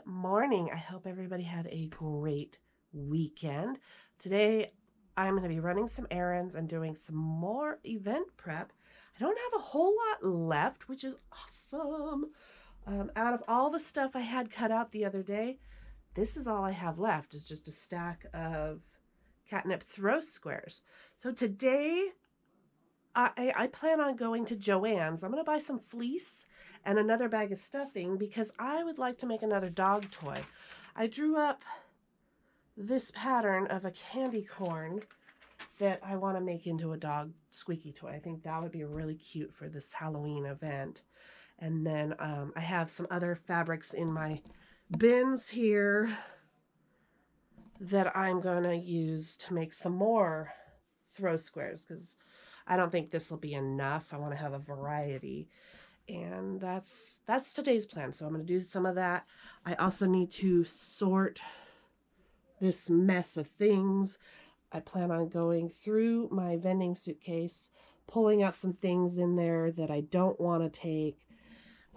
morning. I hope everybody had a great weekend. Today, I'm going to be running some errands and doing some more event prep. I don't have a whole lot left, which is awesome. Out of all the stuff I had cut out the other day, this is all I have left, is just a stack of catnip throw squares. So today, I plan on going to Joann's. I'm going to buy some fleece and another bag of stuffing because I would like to make another dog toy. I drew up this pattern of a candy corn that I want to make into a dog squeaky toy. I think that would be really cute for this Halloween event. And then I have some other fabrics in my bins here that I'm going to use to make some more throw squares because I don't think this will be enough. I want to have a variety. And that's today's plan. So I'm going to do some of that. I also need to sort this mess of things. I plan on going through my vending suitcase, pulling out some things in there that I don't want to take.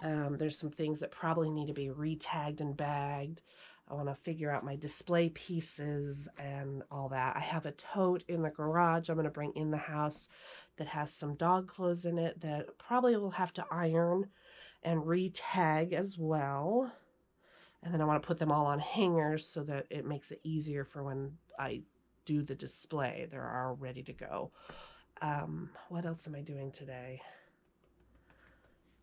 There's some things that probably need to be re-tagged and bagged. I want to figure out my display pieces and all that. I have a tote in the garage I'm going to bring in the house that has some dog clothes in it that probably will have to iron and re-tag as well. And then I want to put them all on hangers so that it makes it easier for when I do the display. They're all ready to go. What else am I doing today?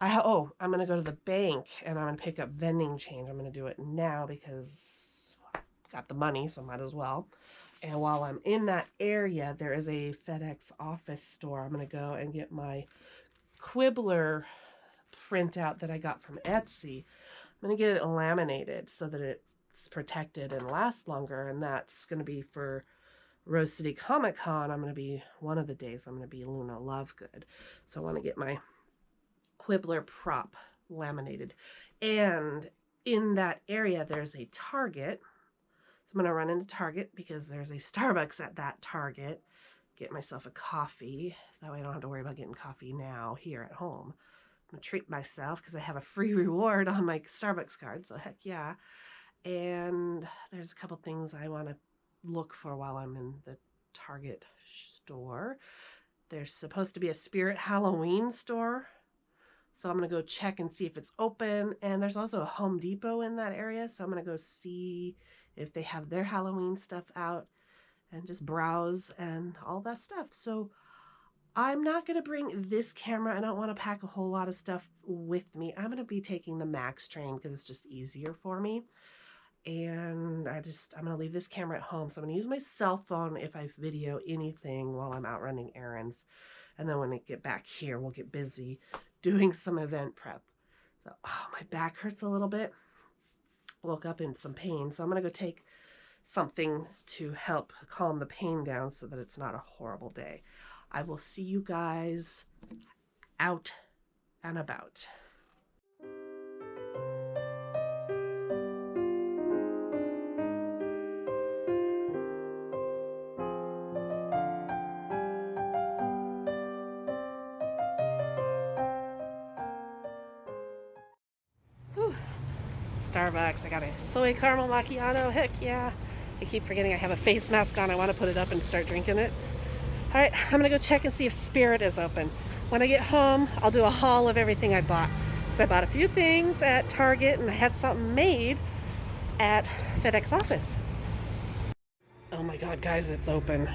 I'm going to go to the bank and I'm going to pick up vending change. I'm going to do it now because I got the money, so might as well. And while I'm in that area, there is a Fedex Office store. I'm going to go and get my Quibbler printout that I got from Etsy. I'm going to get it laminated so that it's protected and lasts longer. And that's going to be for Rose City Comic Con. I'm going to be, one of the days, I'm going to be Luna Lovegood. So I want to get my Quibbler prop laminated. And in that area, there's a Target. So I'm going to run into Target because there's a Starbucks at that Target. Get myself a coffee. That way I don't have to worry about getting coffee now here at home. I'm going to treat myself because I have a free reward on my Starbucks card. So heck yeah. And there's a couple things I want to look for while I'm in the Target store. There's supposed to be a Spirit Halloween store. So I'm going to go check and see if it's open. And there's also a Home Depot in that area. So I'm going to go see if they have their Halloween stuff out and just browse and all that stuff. So I'm not going to bring this camera. I don't want to pack a whole lot of stuff with me. I'm going to be taking the Max train because it's just easier for me. And I'm going to leave this camera at home. So I'm going to use my cell phone if I video anything while I'm out running errands. And then when I get back here, we'll get busy doing some event prep. So, my back hurts a little bit. Woke up in some pain. So I'm going to go take something to help calm the pain down so that it's not a horrible day. I will see you guys out and about. Whew. Starbucks. I got a soy caramel macchiato. Heck yeah. I keep forgetting I have a face mask on. I want to put it up and start drinking it. All right, I'm going to go check and see if Spirit is open. When I get home, I'll do a haul of everything I bought. Because I bought a few things at Target and I had something made at Fedex Office. Oh my God, guys, it's open.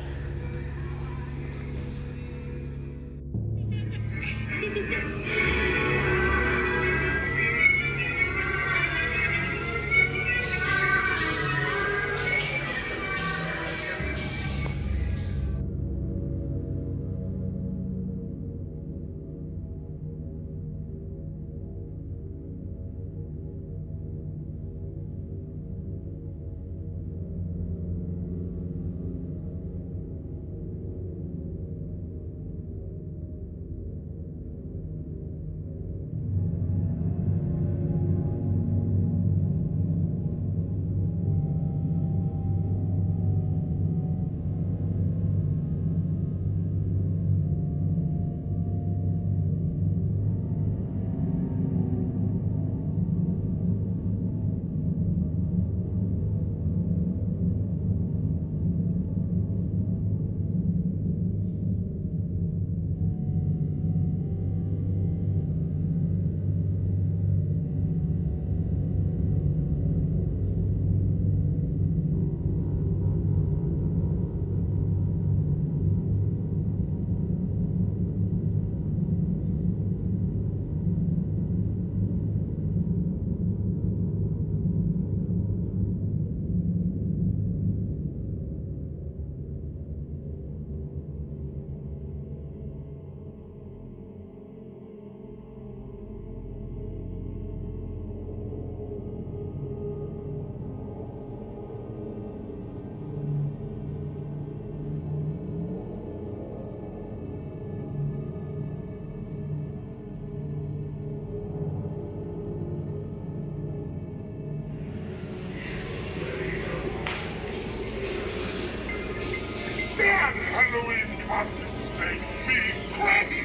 stand Halloween costumes. They make me crazy.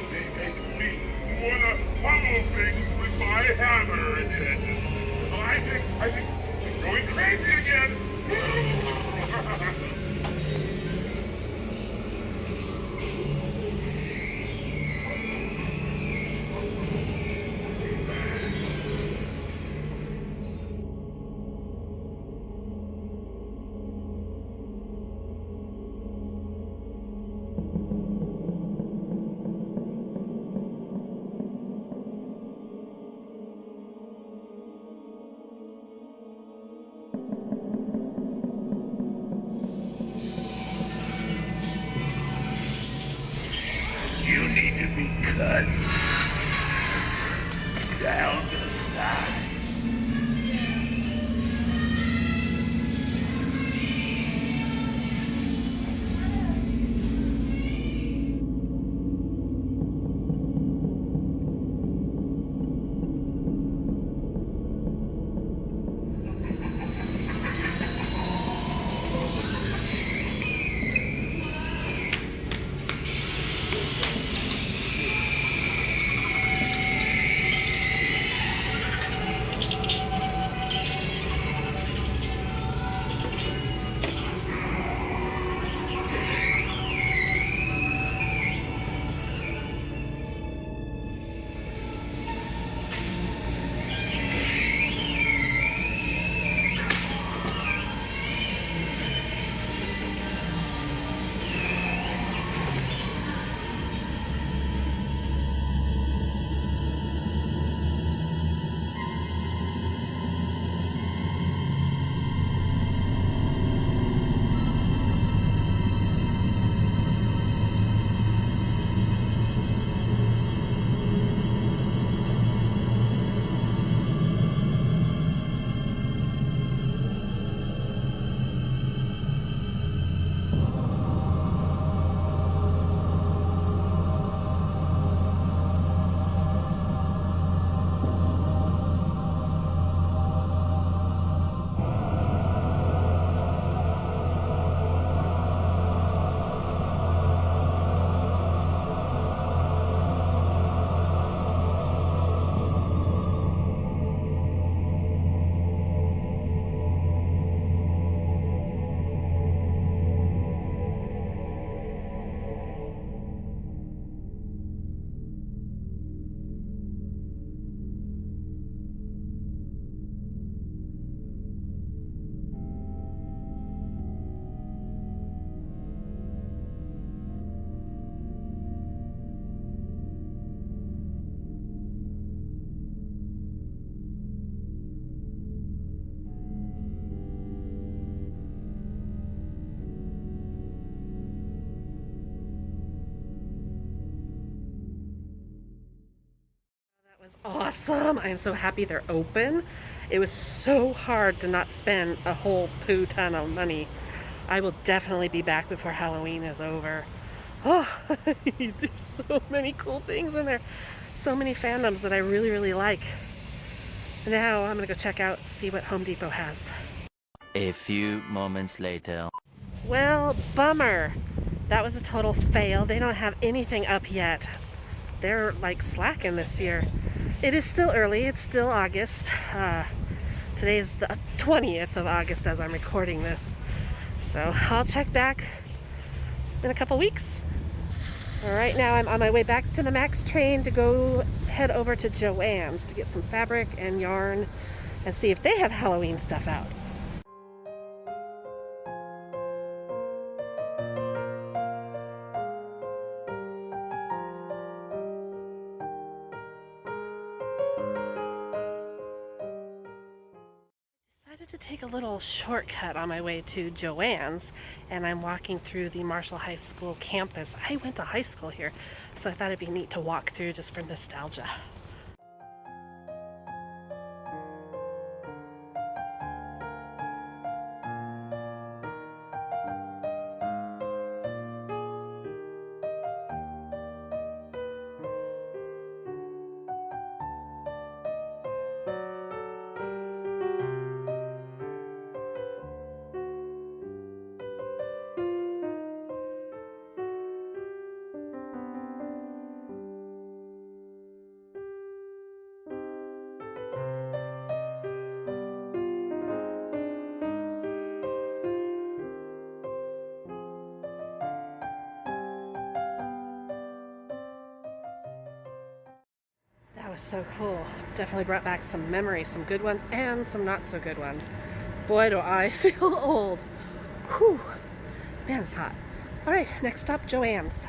They make me wanna pummel things with my hammer again. I think I'm going crazy again. You need to be cut down to size. Awesome. I am so happy they're open. It was so hard to not spend a whole poo ton of money. I will definitely be back before Halloween is over. Oh, there's so many cool things in there. So many fandoms that I really, really like. Now I'm gonna go check out, see what Home Depot has. A few moments later. Well, bummer. That was a total fail. They don't have anything up yet. They're like slacking this year. It is still early. It's still August. Today's the 20th of August as I'm recording this. So I'll check back in a couple weeks. Right now I'm on my way back to the Max train to go head over to Joann's to get some fabric and yarn and see if they have Halloween stuff out. To take a little shortcut on my way to Joann's, and I'm walking through the Marshall High School campus. I went to high school here, so I thought it'd be neat to walk through just for nostalgia. was so cool. Definitely brought back some memories, some good ones and some not so good ones. Boy, do I feel old. Whew. Man, it's hot. All right, next stop, Joann's.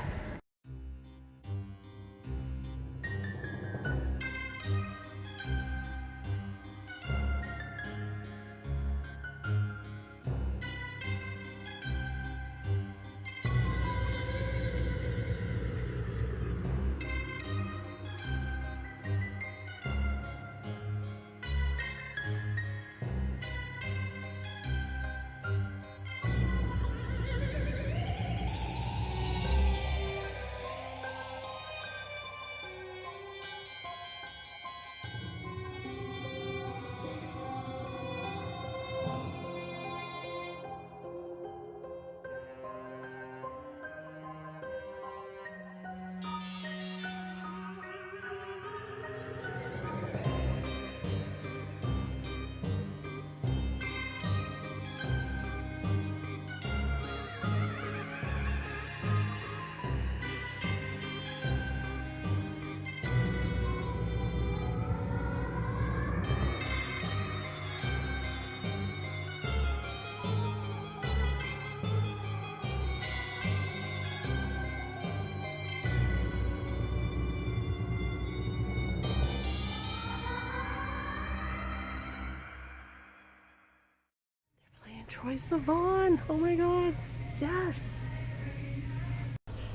Troye Sivan. Oh my god. Yes.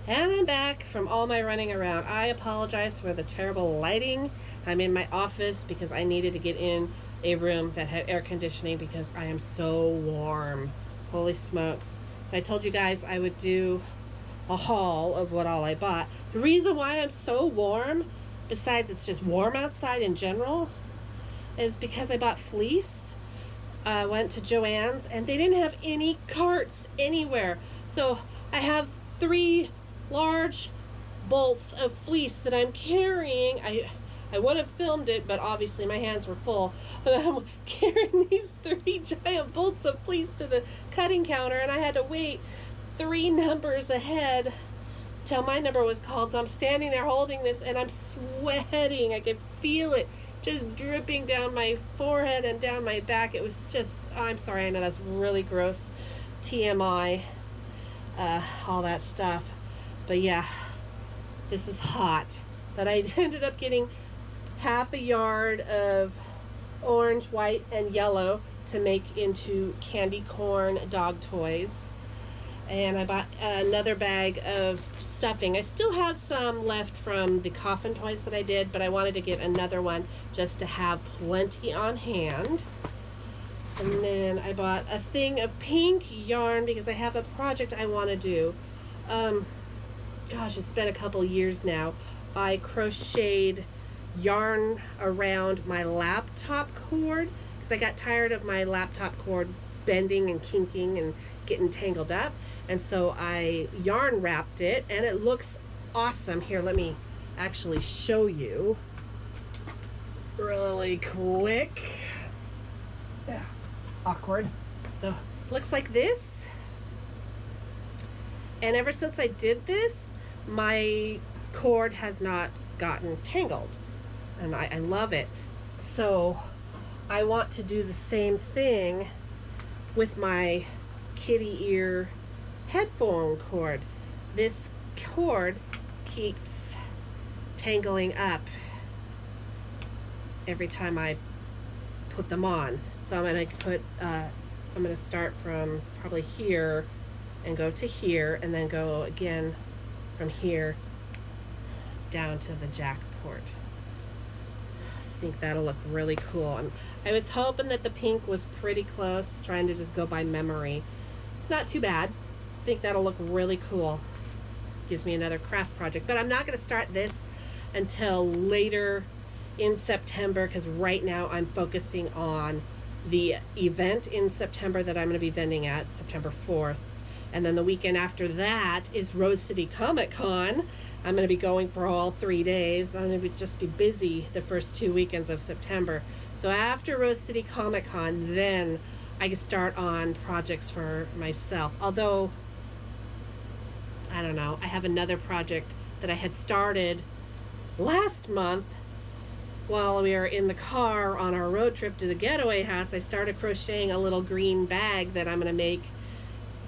And I'm back from all my running around. I apologize for the terrible lighting. I'm in my office because I needed to get in a room that had air conditioning because I am so warm. Holy smokes. So I told you guys I would do a haul of what all I bought. The reason why I'm so warm, besides it's just warm outside in general, is because I bought fleece. Went to Joann's and they didn't have any carts anywhere. So I have 3 large bolts of fleece that I'm carrying. I would have filmed it, but obviously my hands were full. But I'm carrying these 3 giant bolts of fleece to the cutting counter, and I had to wait 3 numbers ahead till my number was called. So I'm standing there holding this and I'm sweating. I could feel it just dripping down my forehead and down my back. It was just, I'm sorry, I know that's really gross, TMI, all that stuff. But yeah, this is hot. But I ended up getting half a yard of orange, white, and yellow to make into candy corn dog toys. And I bought another bag of stuffing. I still have some left from the coffin toys that I did, but I wanted to get another one just to have plenty on hand. And then I bought a thing of pink yarn because I have a project I want to do. Gosh, it's been a couple years now. I crocheted yarn around my laptop cord because I got tired of my laptop cord bending and kinking and getting tangled up. And so I yarn wrapped it and it looks awesome. Here, let me actually show you really quick. Yeah, awkward. So looks like this. And ever since I did this, my cord has not gotten tangled. And I love it. So I want to do the same thing with my kitty ear headphone cord. This cord keeps tangling up every time I put them on. So I'm gonna start from probably here and go to here and then go again from here down to the jack port. I think that'll look really cool. I was hoping that the pink was pretty close, trying to just go by memory. It's not too bad. I think that'll look really cool. Gives me another craft project, but I'm not going to start this until later in September because right now I'm focusing on the event in September that I'm going to be vending at, September 4th. And then the weekend after that is Rose City Comic Con. I'm going to be going for all 3 days. I'm going to just be busy the first 2 weekends of September. So after Rose City Comic Con, then I can start on projects for myself. Although, I don't know, I have another project that I had started last month while we were in the car on our road trip to the getaway house, I started crocheting a little green bag that I'm going to make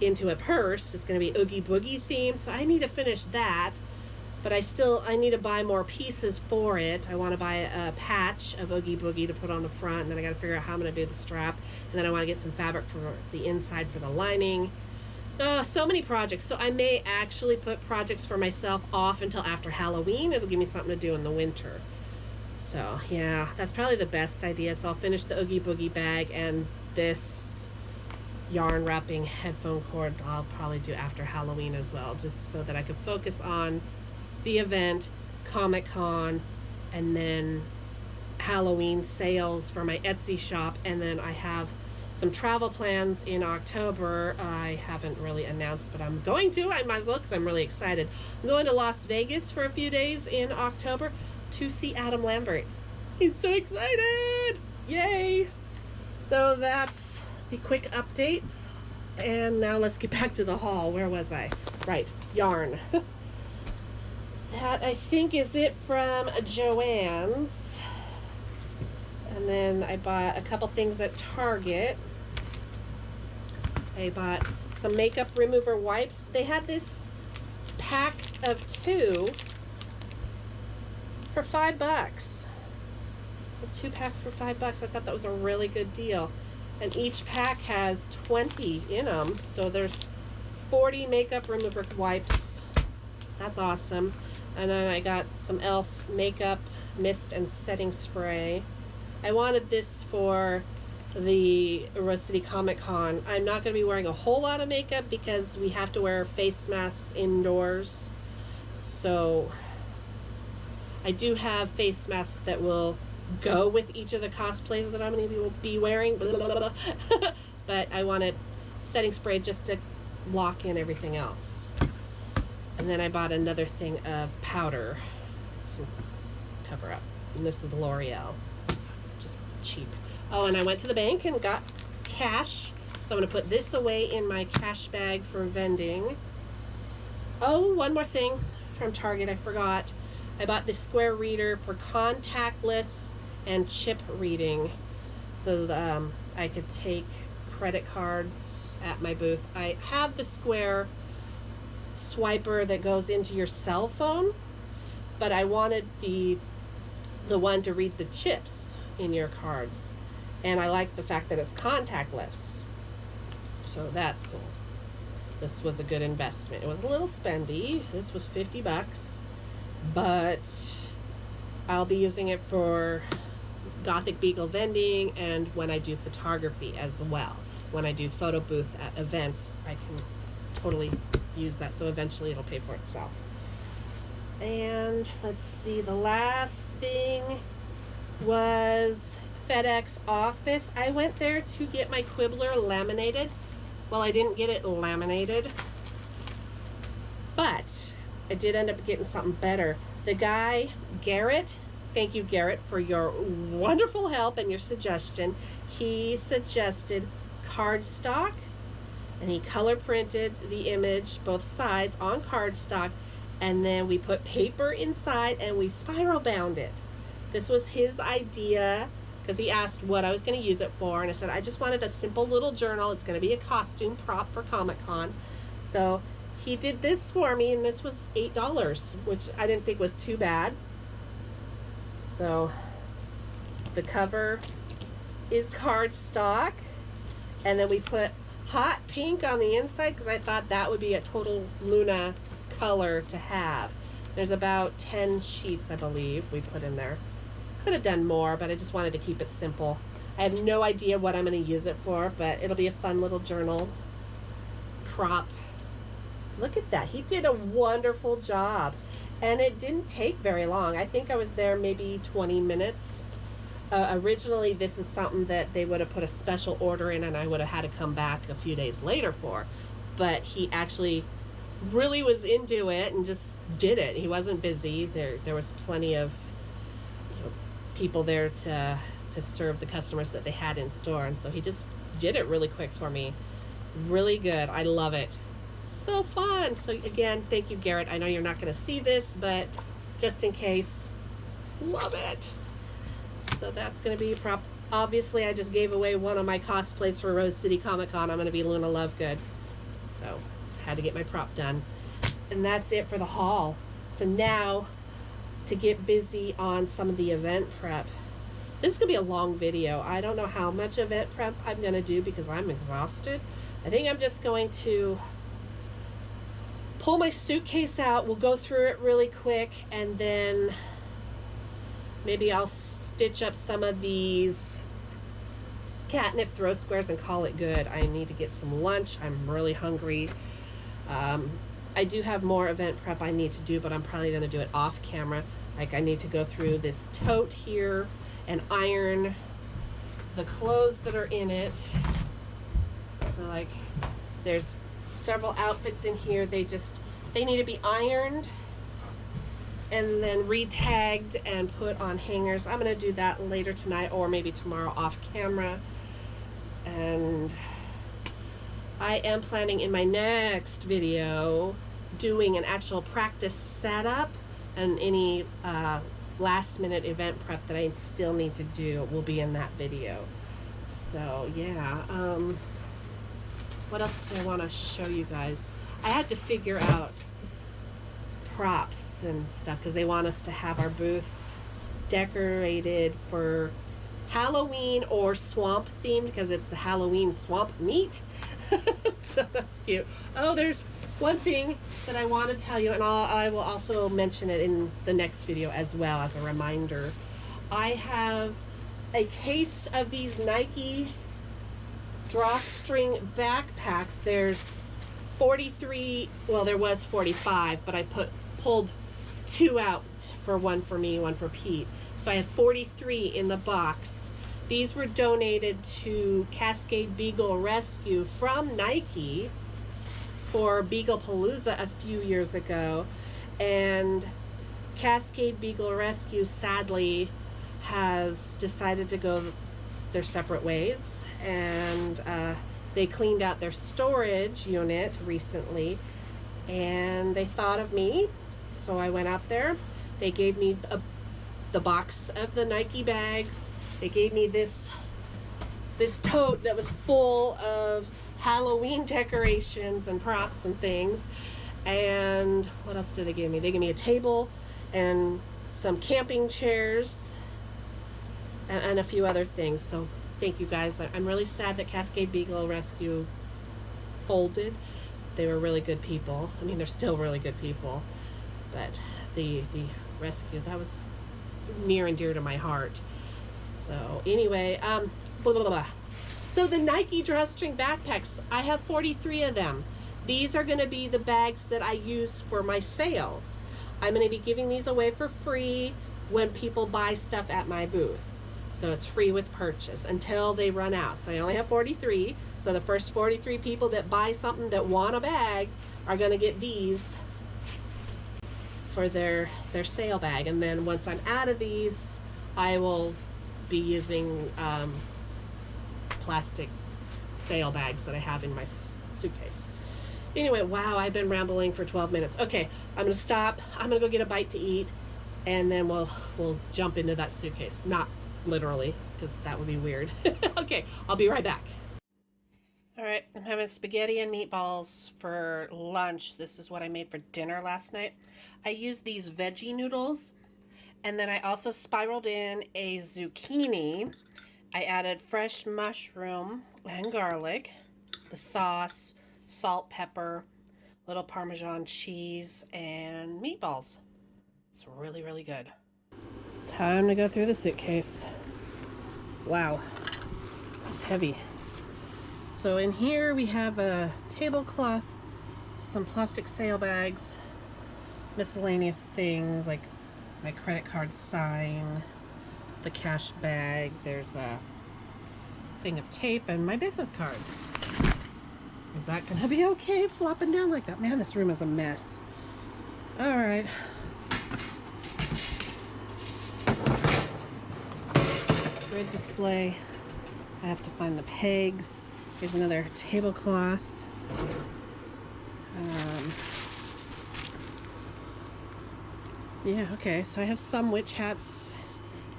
into a purse. It's going to be Oogie Boogie themed, so I need to finish that. But I need to buy more pieces for it. I want to buy a patch of Oogie Boogie to put on the front, and then I got to figure out how I'm going to do the strap, and then I want to get some fabric for the inside for the lining. So many projects. So I may actually put projects for myself off until after Halloween. It'll give me something to do in the winter. So yeah, that's probably the best idea. So I'll finish the Oogie Boogie bag, and this yarn wrapping headphone cord I'll probably do after Halloween as well, just so that I could focus on the event, Comic-Con, and then Halloween sales for my Etsy shop. And then I have some travel plans in October. I haven't really announced, but I'm going to. I might as well, because I'm really excited. I'm going to Las Vegas for a few days in October to see Adam Lambert. He's so excited! Yay! So that's the quick update. And now let's get back to the haul. Where was I? Right, yarn. That, I think, is it from Joann's. And then I bought a couple things at Target. I bought some makeup remover wipes. They had this pack of 2 for $5. A 2-pack for $5. I thought that was a really good deal. And each pack has 20 in them. So there's 40 makeup remover wipes. That's awesome. And then I got some e.l.f. makeup mist and setting spray. I wanted this for the Rose City Comic Con. I'm not going to be wearing a whole lot of makeup because we have to wear face masks indoors. So I do have face masks that will go with each of the cosplays that I'm going to be wearing. But I wanted setting spray just to lock in everything else. And then I bought another thing of powder, some cover up. And this is L'Oreal, just cheap. Oh, and I went to the bank and got cash. So I'm gonna put this away in my cash bag for vending. Oh, one more thing from Target, I forgot. I bought this square reader for contactless and chip reading. So I could take credit cards at my booth. I have the square swiper that goes into your cell phone, but I wanted the one to read the chips in your cards, and I like the fact that it's contactless, so that's cool. This was a good investment. It was a little spendy. This was $50, but I'll be using it for Gothic Beagle vending and when I do photography as well. When I do photo booth at events, I can totally use that, so eventually it'll pay for itself. And let's see, the last thing was Fedex Office. I went there to get my Quibbler laminated. Well, I didn't get it laminated, but I did end up getting something better. The guy, Garrett, thank you, Garrett, for your wonderful help and your suggestion. He suggested cardstock, and he color printed the image, both sides, on cardstock, and then we put paper inside and we spiral bound it. This was his idea because he asked what I was going to use it for, and I said I just wanted a simple little journal. It's going to be a costume prop for Comic-Con. So he did this for me, and this was $8, which I didn't think was too bad. So the cover is cardstock, and then we put hot pink on the inside because I thought that would be a total Luna color to have. There's about 10 sheets, I believe, we put in there. Could have done more, but I just wanted to keep it simple. I have no idea what I'm going to use it for, but it'll be a fun little journal prop. Look at that. He did a wonderful job, and it didn't take very long. I think I was there maybe 20 minutes. Originally, this is something that they would have put a special order in, and I would have had to come back a few days later for. But he actually really was into it and just did it. He wasn't busy. There was plenty of people there to serve the customers that they had in store, and so he just did it really quick for me. Really good. I love it. So fun. So again, thank you, Garrett. I know you're not going to see this, but just in case, love it. So that's going to be prop. Obviously, I just gave away one of my cosplays for Rose City Comic Con. I'm going to be Luna Lovegood. So, had to get my prop done. And that's it for the haul. So now, to get busy on some of the event prep. This is going to be a long video. I don't know how much event prep I'm going to do because I'm exhausted. I think I'm just going to pull my suitcase out. We'll go through it really quick, and then maybe I'll stitch up some of these catnip throw squares and call it good. I need to get some lunch. I'm really hungry. I do have more event prep I need to do, but I'm probably going to do it off camera. Like, I need to go through this tote here and iron the clothes that are in it. So, like, there's several outfits in here. They need to be ironed and then re-tagged and put on hangers. I'm going to do that later tonight or maybe tomorrow off camera. And I am planning in my next video doing an actual practice setup, and any last minute event prep that I still need to do will be in that video. So yeah, what else do I want to show you guys? I had to figure out props and stuff because they want us to have our booth decorated for Halloween or swamp themed because it's the Halloween swamp meet. So that's cute. Oh, there's one thing that I want to tell you, and I will also mention it in the next video as well as a reminder. I have a case of these Nike drawstring backpacks. There's 43, well, there was 45, but I pulled 2 out, for one for me, one for Pete. So I have 43 in the box. These were donated to Cascade Beagle Rescue from Nike for Beagle Palooza a few years ago. And Cascade Beagle Rescue sadly has decided to go their separate ways. And they cleaned out their storage unit recently. And they thought of me. So I went out there. They gave me the box of the Nike bags. They gave me this tote that was full of Halloween decorations and props and things. And what else did they give me? They gave me a table and some camping chairs and a few other things. So thank you guys. I'm really sad that Cascade Beagle Rescue folded. They were really good people. I mean, they're still really good people. But the rescue, that was near and dear to my heart. So anyway, blah, blah, blah. So the Nike drawstring backpacks, I have 43 of them. These are going to be the bags that I use for my sales. I'm going to be giving these away for free when people buy stuff at my booth. So it's free with purchase until they run out. So I only have 43. So the first 43 people that buy something that want a bag are going to get these for their sale bag. And then once I'm out of these, I will be using plastic sale bags that I have in my suitcase. Anyway, wow, I've been rambling for 12 minutes. Okay, I'm gonna stop. I'm gonna go get a bite to eat, and then we'll jump into that suitcase. Not literally, because that would be weird. Okay, I'll be right back. All right, I'm having spaghetti and meatballs for lunch. This is what I made for dinner last night. I used these veggie noodles, and then I also spiraled in a zucchini. I added fresh mushroom and garlic, the sauce, salt, pepper, little Parmesan cheese, and meatballs. It's really, really good. Time to go through the suitcase. Wow, it's heavy. So in here we have a tablecloth, some plastic sale bags, miscellaneous things like my credit card sign, the cash bag, there's a thing of tape, and my business cards. Is that gonna be okay flopping down like that? Man, this room is a mess. All right. Grid display. I have to find the pegs. Here's another tablecloth. Yeah, okay, so I have some witch hats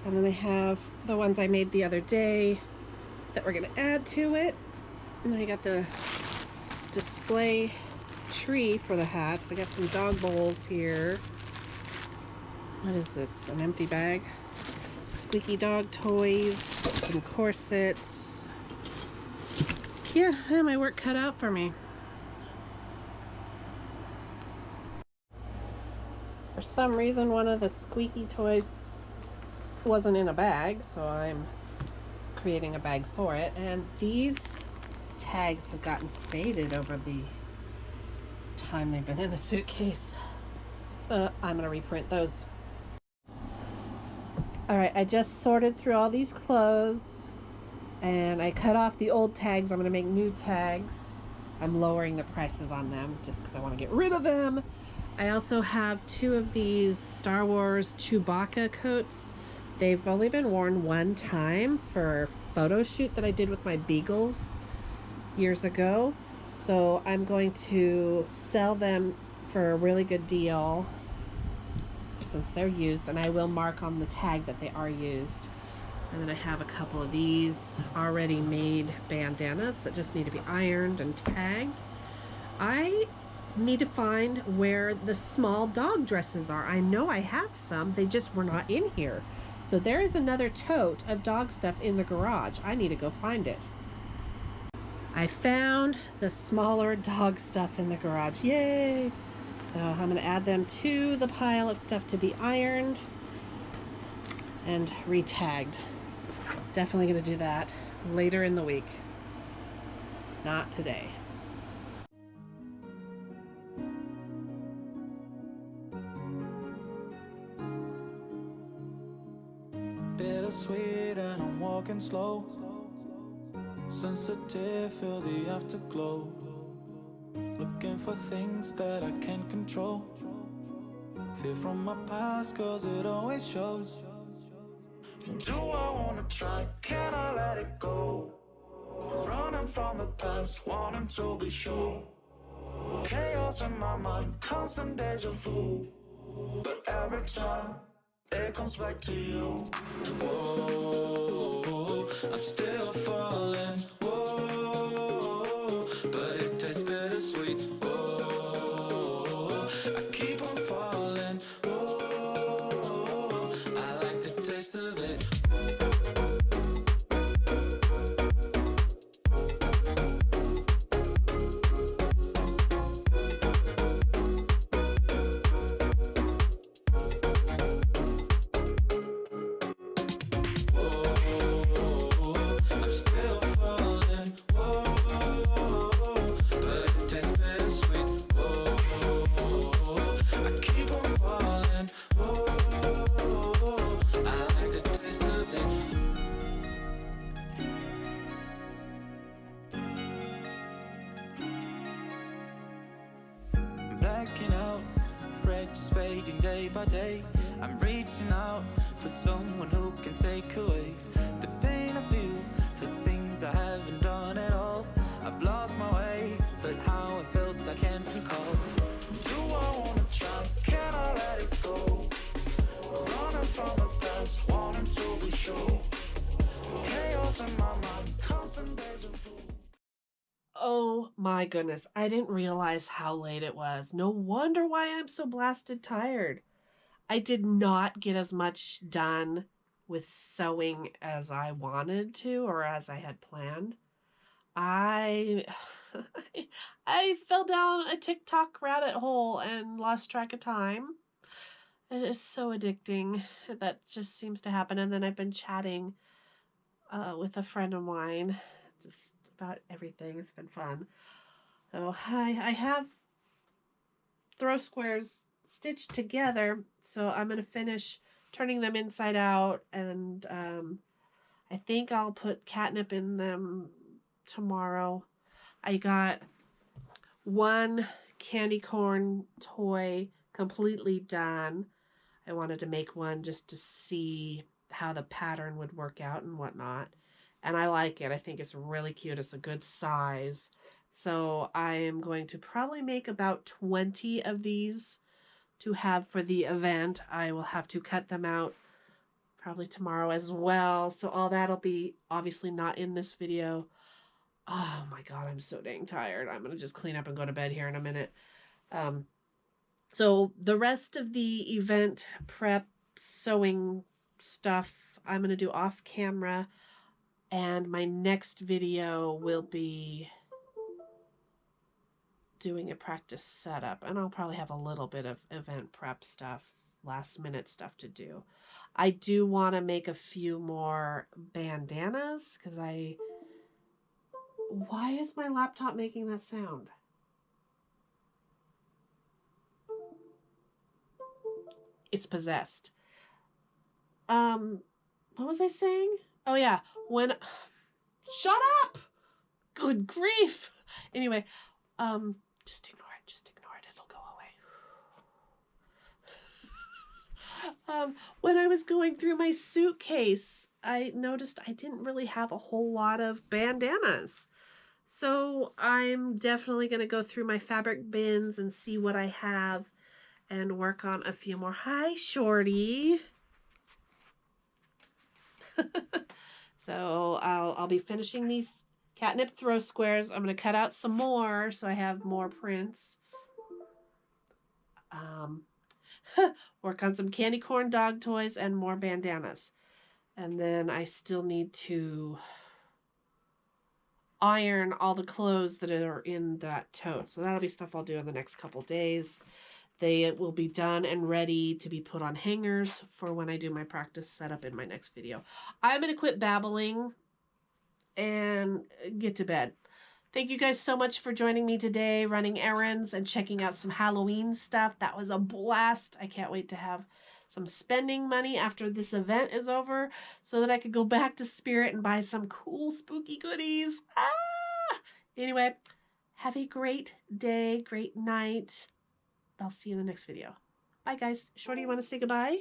And then I have the ones I made the other day that we're gonna add to it. And then I got the display tree for the hats. I got some dog bowls here. What is this? An empty bag? Squeaky dog toys, some corsets. Yeah, I have my work cut out for me. For some reason, one of the squeaky toys wasn't in a bag, so I'm creating a bag for it. And these tags have gotten faded over the time they've been in the suitcase. So I'm gonna reprint those. Alright, I just sorted through all these clothes and I cut off the old tags. I'm gonna make new tags. I'm lowering the prices on them just because I want to get rid of them. I also have 2 of these Star Wars Chewbacca coats. They've only been worn one time for a photo shoot that I did with my beagles years ago. So I'm going to sell them for a really good deal since they're used, and I will mark on the tag that they are used. And then I have a couple of these already made bandanas that just need to be ironed and tagged. I need to find where the small dog dresses are. I know I have some, they just were not in here. So there is another tote of dog stuff in the garage. I need to go find it. I found the smaller dog stuff in the garage. Yay! So I'm going to add them to the pile of stuff to be ironed and re-tagged. Definitely going to do that later in the week. Not today. Bittersweet and I'm walking slow. Sensitive, feel the afterglow. Looking for things that I can't control. Fear from my past cause it always shows. Do I wanna try? Can I let it go? Running from the past, wanting to be sure. Chaos in my mind, constant deja vu. But every time it comes back to you. Whoa, I'm still falling. Whoa, but it tastes bittersweet. Whoa, I keep on falling. Whoa, I like the taste of it. Blacking out, fractures fading day by day. I'm reaching out for someone who can take away the pain I feel, the things I haven't done at all. I've lost my way, but how I felt I can't recall. Do I wanna try? Can I let it go? Running from the past, wanting to be sure. Chaos in my mind, constant deja vu. Oh my goodness, I didn't realize how late it was. No wonder why I'm so blasted tired. I did not get as much done with sewing as I wanted to or as I had planned. I I fell down a TikTok rabbit hole and lost track of time. It is so addicting. That just seems to happen. And then I've been chatting with a friend of mine just about everything. It's been fun. So I have throw squares stitched together, so I'm going to finish turning them inside out, and I think I'll put catnip in them tomorrow. I got one candy corn toy completely done. I wanted to make one just to see how the pattern would work out and whatnot. And I like it. I think it's really cute. It's a good size. So I am going to probably make about 20 of these to have for the event. I will have to cut them out probably tomorrow as well. So all that'll be obviously not in this video. Oh my God, I'm so dang tired. I'm going to just clean up and go to bed here in a minute. So the rest of the event prep sewing stuff I'm going to do off camera, and my next video will be doing a practice setup, and I'll probably have a little bit of event prep stuff, last minute stuff to do. I do want to make a few more bandanas because why is my laptop making that sound? It's possessed. What was I saying? Oh yeah, shut up! Good grief! Anyway, just ignore it, it'll go away. When I was going through my suitcase, I noticed I didn't really have a whole lot of bandanas. So I'm definitely going to go through my fabric bins and see what I have and work on a few more. Hi, Shorty. So I'll be finishing these catnip throw squares. I'm going to cut out some more so I have more prints. Work on some candy corn dog toys and more bandanas. And then I still need to iron all the clothes that are in that tote. So that'll be stuff I'll do in the next couple days. They will be done and ready to be put on hangers for when I do my practice setup in my next video. I'm going to quit babbling and get to bed. Thank you guys so much for joining me today, running errands and checking out some Halloween stuff. That was a blast. I can't wait to have some spending money after this event is over so that I could go back to Spirit and buy some cool spooky goodies. Anyway, have a great day, great night. I'll see you in the next video. Bye, guys. Shorty, you want to say goodbye?